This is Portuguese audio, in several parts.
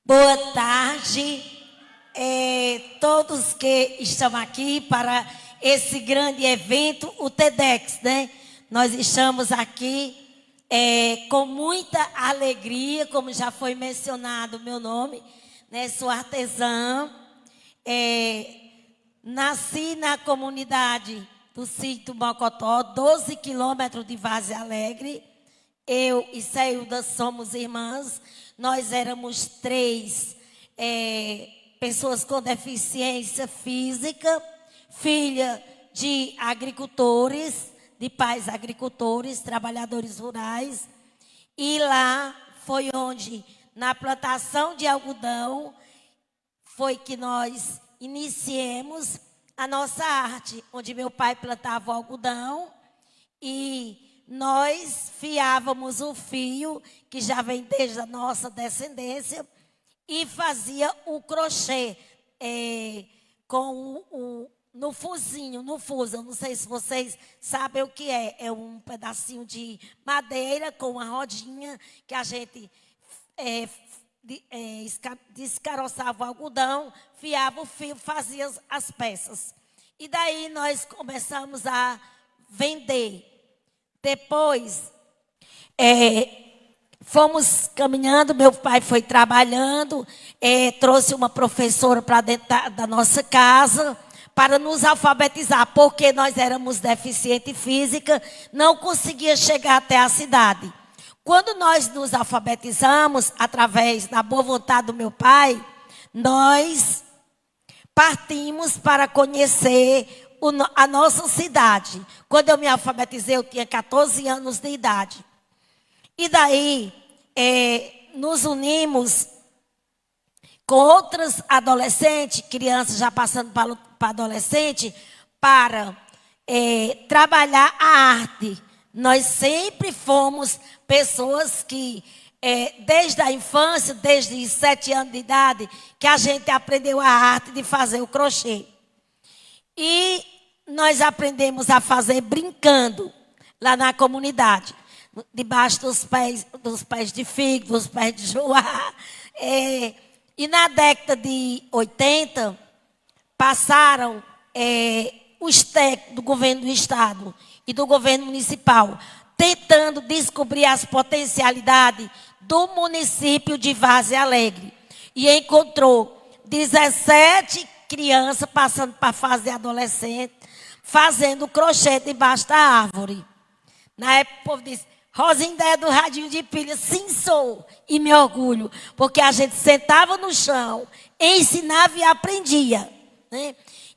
Boa tarde, todos que estão aqui para esse grande evento, o TEDx, né? Nós estamos aqui com muita alegria, como já foi mencionado o meu nome, né? Sou artesã, nasci na comunidade do sítio Mocotó, 12 quilômetros de Várzea Alegre. Eu e Ceilda somos irmãs. Nós éramos 3 pessoas com deficiência física, filha de agricultores, de pais agricultores, trabalhadores rurais. E lá foi onde, na plantação de algodão, foi que nós iniciemos a nossa arte, onde meu pai plantava o algodão e nós fiávamos o fio, que já vem desde a nossa descendência, e fazia o crochê no fusinho, no fuso. Eu não sei se vocês sabem o que é. É um pedacinho de madeira com uma rodinha que a gente descaroçava o algodão, fiava o fio, fazia as peças. E daí nós começamos a vender. Depois, fomos caminhando, meu pai foi trabalhando, trouxe uma professora para dentro da nossa casa para nos alfabetizar, porque nós éramos deficientes física, não conseguia chegar até a cidade. Quando nós nos alfabetizamos, através da boa vontade do meu pai, nós partimos para conhecer a nossa cidade. Quando eu me alfabetizei, eu tinha 14 anos de idade. E daí, nos unimos com outras adolescentes, crianças já passando para adolescente, para trabalhar a arte. Nós sempre fomos pessoas que, desde a infância, desde 7 anos de idade, que a gente aprendeu a arte de fazer o crochê. E nós aprendemos a fazer brincando lá na comunidade, debaixo dos pés de figo, dos pés de joá. E na década de 80, passaram os técnicos do governo do estado e do governo municipal, tentando descobrir as potencialidades do município de Várzea Alegre. E encontrou 17 crianças passando para a fase de adolescente, fazendo crochê debaixo da árvore. Na época o povo disse: Rosinda é do radinho de pilha. Sim, sou. E me orgulho, porque a gente sentava no chão, ensinava e aprendia, né?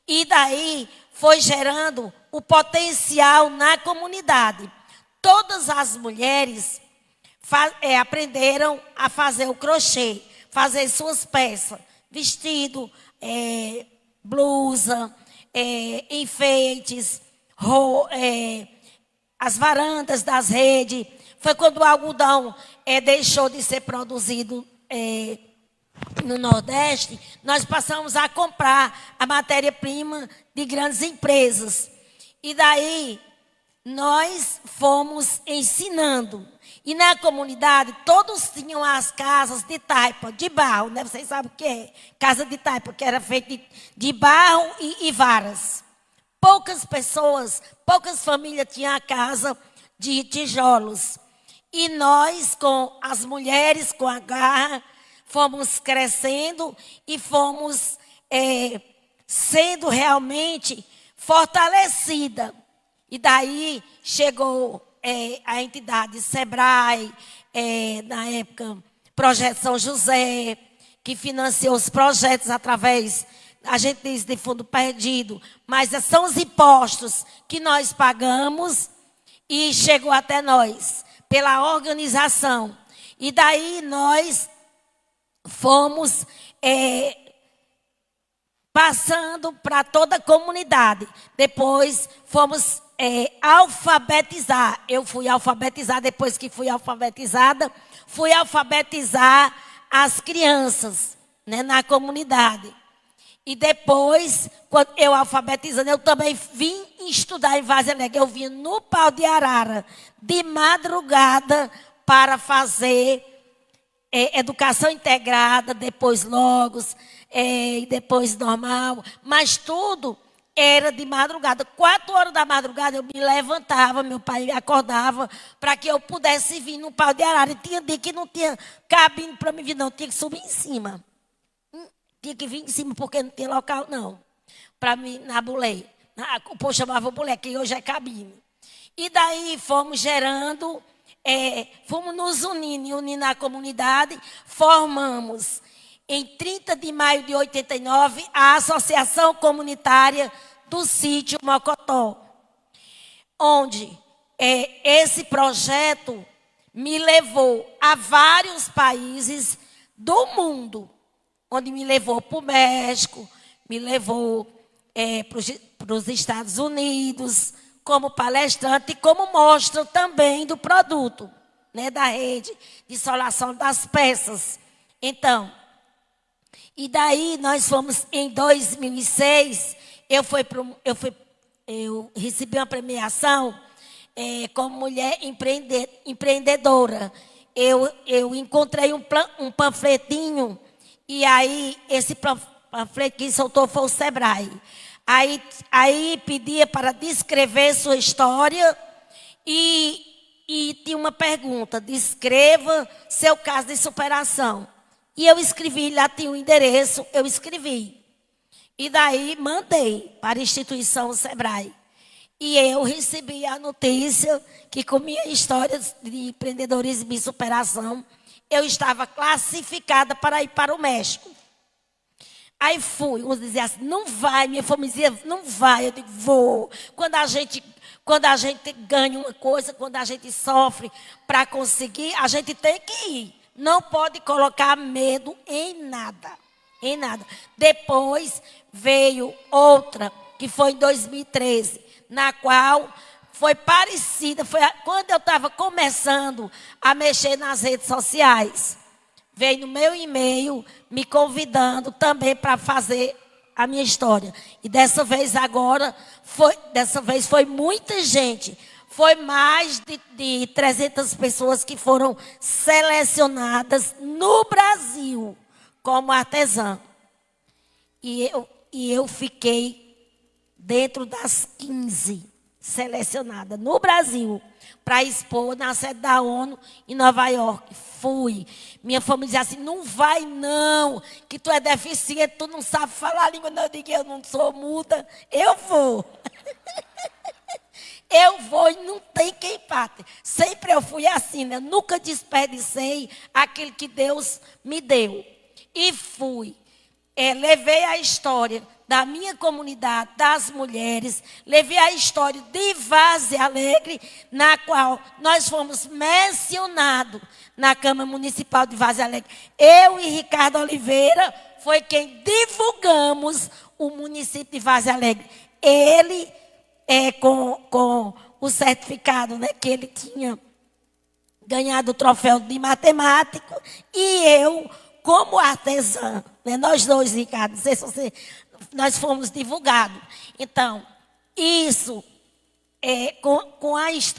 E daí foi gerando o potencial na comunidade. Todas as mulheres aprenderam a fazer o crochê, fazer suas peças, vestido, blusa, enfeites, as varandas das redes. Foi quando o algodão deixou de ser produzido no Nordeste, nós passamos a comprar a matéria-prima de grandes empresas. E daí nós fomos ensinando. E na comunidade, todos tinham as casas de taipa, de barro, né? Vocês sabem o que é? Casa de taipa, que era feita de barro e varas. Poucas pessoas, poucas famílias tinham a casa de tijolos. E nós, com as mulheres, com a garra, fomos crescendo e fomos sendo realmente fortalecida. E daí chegou a entidade Sebrae, na época, Projeto São José, que financiou os projetos através, a gente diz de fundo perdido, mas são os impostos que nós pagamos e chegou até nós, pela organização. E daí nós fomos passando para toda a comunidade. Depois fomos alfabetizar. Eu fui alfabetizar, depois que fui alfabetizada, fui alfabetizar as crianças, né, na comunidade. E depois, quando eu alfabetizando, eu também vim estudar em Várzea Alegre. Eu vim no Pau de Arara, de madrugada, para fazer educação integrada, depois logos, e depois normal, mas tudo era de madrugada. 4 horas da madrugada eu me levantava, meu pai me acordava para que eu pudesse vir no pau de arara. E tinha dia que não tinha cabine para me vir, não, tinha que subir em cima. Tinha que vir em cima porque não tinha local, não, para mim na bulé. O povo chamava bulé, que hoje é cabine. E daí fomos gerando, fomos nos unindo a comunidade, formamos em 30 de maio de 89 a Associação Comunitária do Sítio Mocotó, onde esse projeto me levou a vários países do mundo, onde me levou para o México, me levou para os Estados Unidos, como palestrante, e como mostra também do produto, né, da rede de insolação das peças. Então, e daí nós fomos em 2006, eu recebi uma premiação como mulher empreendedora. Eu encontrei um panfletinho, e aí esse panfleto que soltou foi o Sebrae. Aí pedia para descrever sua história e tinha uma pergunta: descreva seu caso de superação. E eu escrevi, lá tinha o endereço, eu escrevi. E daí mandei para a instituição Sebrae. E eu recebi a notícia que com minha história de empreendedorismo e superação, eu estava classificada para ir para o México. Aí fui, uns diziam assim, não vai, minha família dizia, não vai, eu digo, vou. Quando a gente ganha uma coisa, quando a gente sofre para conseguir, a gente tem que ir. Não pode colocar medo em nada, em nada. Depois veio outra, que foi em 2013, na qual foi parecida, quando eu estava começando a mexer nas redes sociais. Veio no meu e-mail me convidando também para fazer a minha história. E dessa vez foi muita gente. Foi mais de 300 pessoas que foram selecionadas no Brasil como artesã. E eu fiquei dentro das 15 selecionadas no Brasil para expor na sede da ONU em Nova York. Fui. Minha família dizia assim, não vai não, que tu é deficiente, tu não sabe falar a língua. Não, eu digo, eu não sou muda, eu vou. Eu vou e não tem quem pate. Sempre eu fui assim, né? Nunca desperdicei aquilo que Deus me deu. E fui. Levei a história da minha comunidade, das mulheres, levei a história de Várzea Alegre, na qual nós fomos mencionados na Câmara Municipal de Várzea Alegre. Eu e Ricardo Oliveira foi quem divulgamos o município de Várzea Alegre. Ele, com o certificado, né, que ele tinha ganhado o troféu de matemático, e eu como artesã, né, nós dois, Ricardo, não sei se você... Nós fomos divulgados. Então, isso,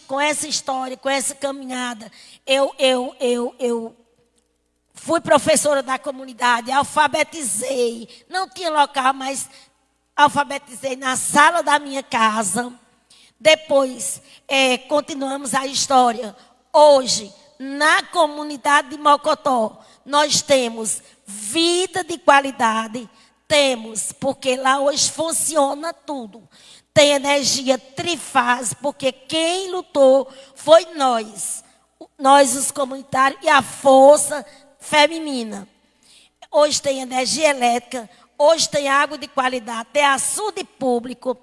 com essa história, com essa caminhada, eu fui professora da comunidade, alfabetizei. Não tinha local, mas alfabetizei na sala da minha casa. Depois, continuamos a história. Hoje, na comunidade de Mocotó, nós temos vida de qualidade. Temos, porque lá hoje funciona tudo. Tem energia trifásica, porque quem lutou foi nós. Nós, os comunitários, e a força feminina. Hoje tem energia elétrica, hoje tem água de qualidade, tem açude público,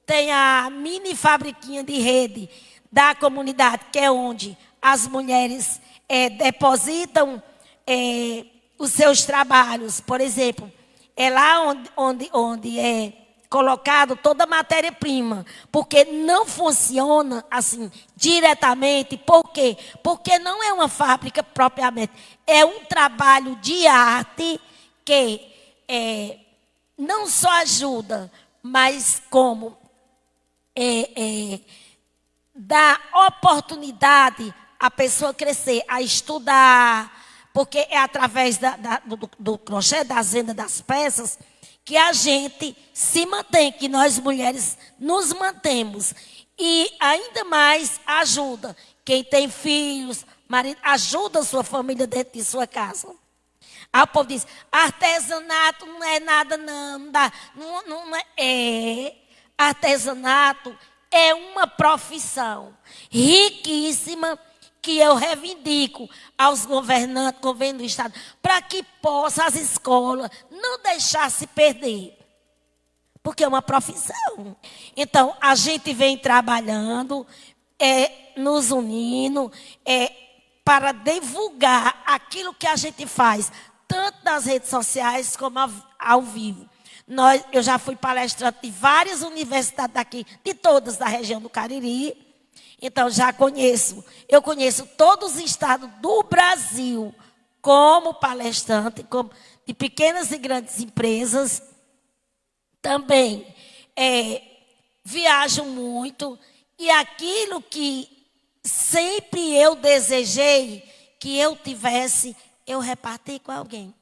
tem a mini fabriquinha de rede da comunidade, que é onde as mulheres depositam os seus trabalhos, por exemplo. É lá onde é colocado toda a matéria-prima. Porque não funciona assim diretamente. Por quê? Porque não é uma fábrica propriamente. É um trabalho de arte que não só ajuda, mas como dá oportunidade à pessoa crescer, a estudar, porque é através do crochê, das vendas das peças, que a gente se mantém, que nós mulheres nos mantemos. E ainda mais ajuda quem tem filhos, marido, ajuda a sua família dentro de sua casa. Aí o povo diz, artesanato não é nada não dá. Não é. Artesanato é uma profissão riquíssima que eu reivindico aos governantes, governo do Estado, para que possa as escolas não deixar se perder. Porque é uma profissão. Então, a gente vem trabalhando, nos unindo, para divulgar aquilo que a gente faz, tanto nas redes sociais como ao vivo. Eu já fui palestrante de várias universidades daqui, de todas da região do Cariri. Então, eu conheço todos os estados do Brasil como palestrante, de pequenas e grandes empresas. Também viajo muito e aquilo que sempre eu desejei que eu tivesse, eu reparti com alguém.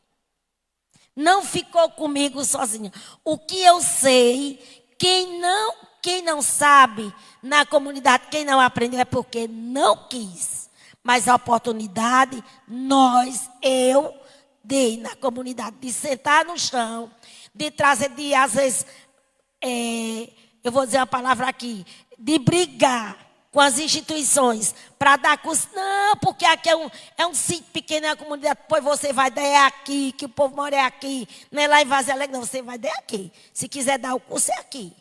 Não ficou comigo sozinha. O que eu sei, quem não sabe na comunidade, quem não aprendeu é porque não quis. Mas a oportunidade, eu dei na comunidade de sentar no chão, de trazer, às vezes, eu vou dizer uma palavra aqui, de brigar com as instituições para dar curso. Não, porque aqui é um sítio pequeno, é uma comunidade, depois você vai dar aqui, que o povo mora aqui, não é lá em Vazia Alegre, não, você vai dar aqui. Se quiser dar o curso, é aqui.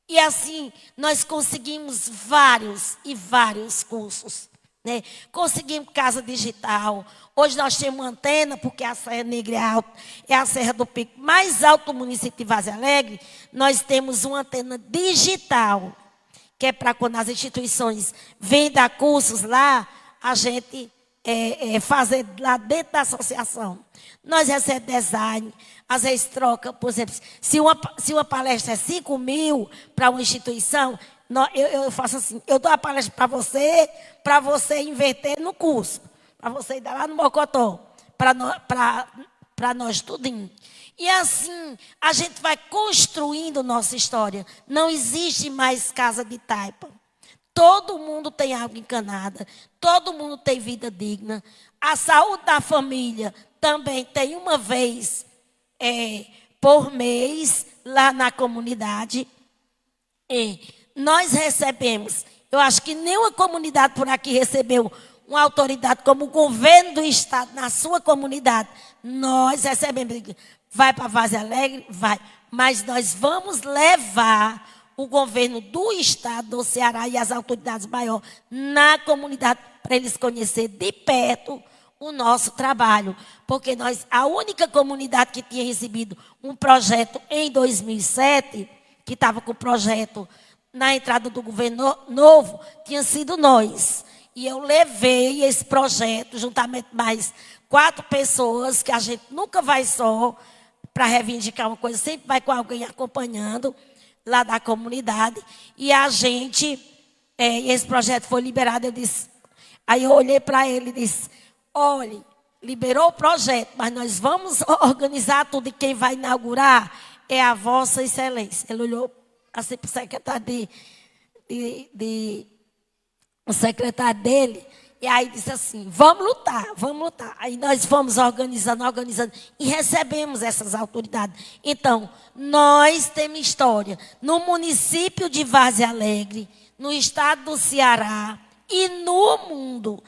E assim, nós conseguimos vários e vários cursos. Né? Conseguimos casa digital. Hoje nós temos uma antena, porque a Serra Negra é alta, é a Serra do Pico mais alto do município de Vazia Alegre. Nós temos uma antena digital, que é para quando as instituições vêm dar cursos lá, a gente fazer lá dentro da associação. Nós recebemos design, às vezes troca, por exemplo, se uma palestra é 5 mil para uma instituição, eu faço assim, eu dou a palestra para você inverter no curso, para você ir lá no Mocotó, para nós tudinho. E assim, a gente vai construindo nossa história. Não existe mais casa de taipa. Todo mundo tem água encanada. Todo mundo tem vida digna. A saúde da família também tem uma vez por mês lá na comunidade. Nós recebemos, eu acho que nenhuma comunidade por aqui recebeu uma autoridade como o governo do estado na sua comunidade. Nós recebemos. Vai para Vazia Alegre? Vai. Mas nós vamos levar o governo do estado do Ceará e as autoridades maiores na comunidade para eles conhecerem de perto o nosso trabalho. Porque a única comunidade que tinha recebido um projeto em 2007, que estava com o projeto na entrada do governo novo, tinha sido nós. E eu levei esse projeto, juntamente mais 4 pessoas, que a gente nunca vai só para reivindicar uma coisa, sempre vai com alguém acompanhando lá da comunidade. E a gente, esse projeto foi liberado, aí eu olhei para ele e disse, olhe, liberou o projeto, mas nós vamos organizar tudo e quem vai inaugurar é a Vossa Excelência. Ele olhou assim para o secretário o secretário dele, e aí disse assim, vamos lutar. Aí nós fomos organizando, e recebemos essas autoridades. Então, nós temos história no município de Vazia Alegre, no estado do Ceará e no mundo.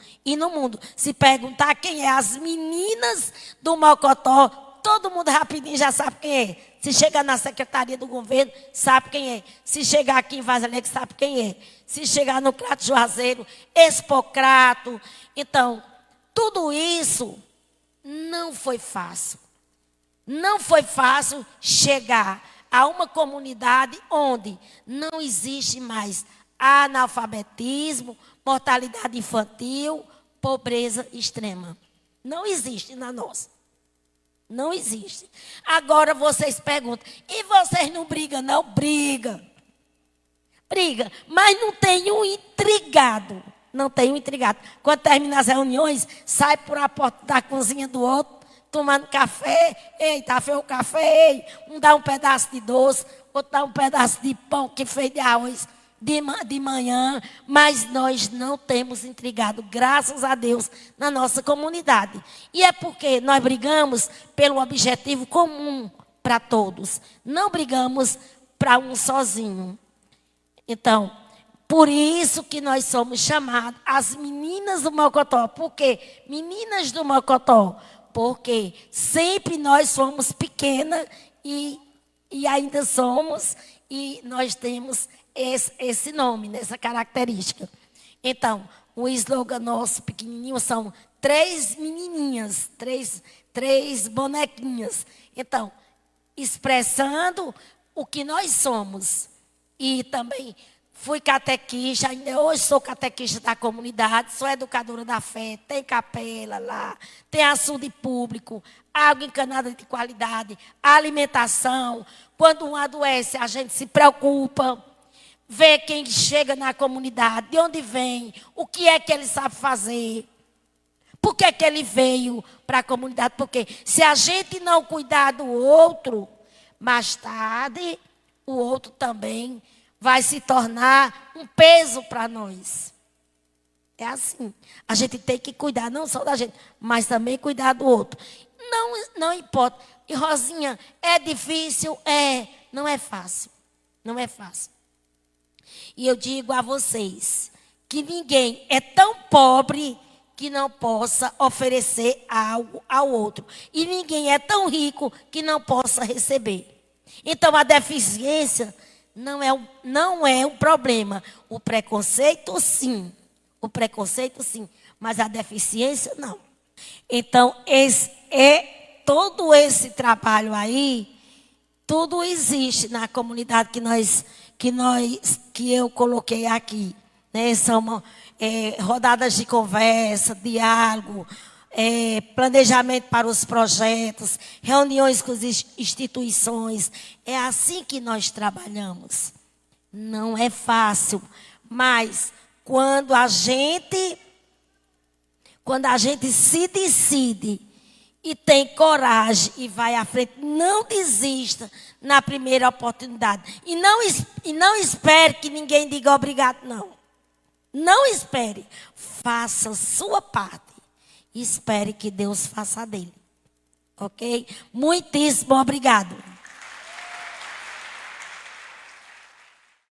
Se perguntar quem é as meninas do Mocotó, todo mundo rapidinho já sabe quem é. Se chegar na secretaria do governo, sabe quem é. Se chegar aqui em Vazia Alegre, sabe quem é. Se chegar no Crato Juazeiro, Expocrato. Então, tudo isso não foi fácil. Não foi fácil chegar a uma comunidade onde não existe mais analfabetismo, mortalidade infantil, pobreza extrema. Não existe na nossa. Não existe. Agora vocês perguntam, e vocês não brigam? Não, briga. Mas não tem um intrigado. Não tenho intrigado. Quando termina as reuniões, sai por a porta da cozinha do outro, tomando café. Ei, tá feio o café, ei. Um dá um pedaço de doce, outro dá um pedaço de pão que fez de arroz de manhã. Mas nós não temos intrigado, graças a Deus, na nossa comunidade. E é porque nós brigamos pelo objetivo comum para todos. Não brigamos para um sozinho. Então, por isso que nós somos chamados as meninas do Mocotó. Por quê? Meninas do Mocotó. Porque sempre nós fomos pequenas e ainda somos, e nós temos esse nome, essa característica. Então, o slogan nosso pequenininho são 3 menininhas, três bonequinhas. Então, expressando o que nós somos. E também fui catequista, ainda hoje sou catequista da comunidade, sou educadora da fé, tem capela lá, tem açude público, água encanada de qualidade, alimentação. Quando um adoece, a gente se preocupa, vê quem chega na comunidade, de onde vem, o que é que ele sabe fazer. Por que é que ele veio para a comunidade? Porque se a gente não cuidar do outro, mais tarde, o outro também vai se tornar um peso para nós. É assim. A gente tem que cuidar não só da gente, mas também cuidar do outro. Não importa. E Rosinha, é difícil? É. Não é fácil. Não é fácil. E eu digo a vocês que ninguém é tão pobre que não possa oferecer algo ao outro. E ninguém é tão rico que não possa receber. Então a deficiência não é um problema. O preconceito, sim. O preconceito, sim. Mas a deficiência, não. Então, todo esse trabalho aí, tudo existe na comunidade que eu coloquei aqui. Né? São rodadas de conversa, diálogo, planejamento para os projetos, reuniões com as instituições. É assim que nós trabalhamos. Não é fácil, mas quando a gente se decide e tem coragem e vai à frente, não desista na primeira oportunidade. E não espere que ninguém diga obrigado, não. Não espere. Faça a sua parte. Espere que Deus faça a dele. Ok? Muitíssimo obrigado.